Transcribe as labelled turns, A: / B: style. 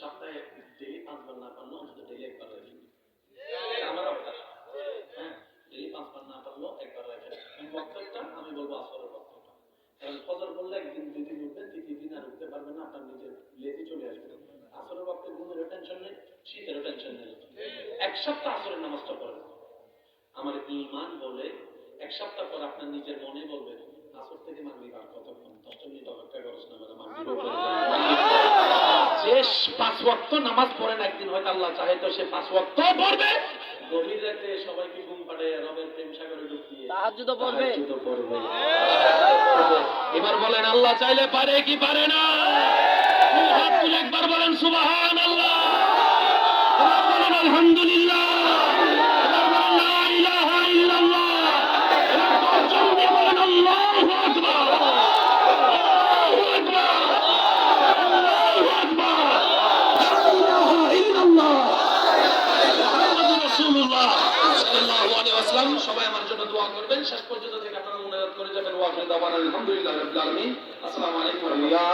A: সপ্তাহে ডেইলি 5 বার না পারলো অন্তত ডেইলি একবার রাখেন। আমার অভ্যাস, হ্যাঁ, ডেইলি 5 বার না পারলো একবার রাখেন। বক্তব্যটা আমি বলবো আসরের বক্তব্যটা, কারণ ফজর বললে একদিন দুই দিন উঠবেন, তৃতীয় দিন আর উঠতে পারবেন না, আপনার নিজের লেজি চলে আসবে। আসরের বক্তব্য ঘুমেরও টেনশন নেই, শীতেরও টেনশন নেই। এক সপ্তাহ আসরের নামাজটা পড়েন। আমার ঈমান বলে এক সপ্তাহ পর আপনার নিজের মনে বলবে আসর থেকে মাগরিব আর কতক্ষণ, 10 মিনিট অপেক্ষা করছ না, মানে মাগরিব যে 5 ওয়াক্ত নামাজ পড়েন একদিন হয়তো আল্লাহ চাহে তো সে 5 ওয়াক্ত পড়বে। গভীর রাতে সবাইকে ঘুম পাড়ে রবের প্রেম সাগরে ডুবিয়ে তাহাজ্জুদ পড়বে। এবার বলেন আল্লাহ চাইলে পারে কি পারে না? হাত তুলে একবার বলেন সুবহানাল্লাহ, এবার বলেন আলহামদুলিল্লাহ, এবার বলেন লা ইলাহা ইল্লাল্লাহ, এবার জোরে বলেন আল্লাহু আকবার, আল্লাহু আকবার, আল্লাহু আকবার, লা ইলাহা ইল্লাল্লাহ মুহাম্মাদুর রাসূলুল্লাহ সাল্লাল্লাহু আলাইহি ওয়াসাল্লাম। সবাই আমার জন্য দোয়া করবেন, শেষ পর্যন্ত থেকে আপনারা মুনাজাত করে যাবেন। ওয়া আখিরু দাওয়ানা আলহামদুলিল্লাহি রাব্বিল আলামিন। আসসালামু আলাইকুম ওয়া রাহমাতুল্লাহ।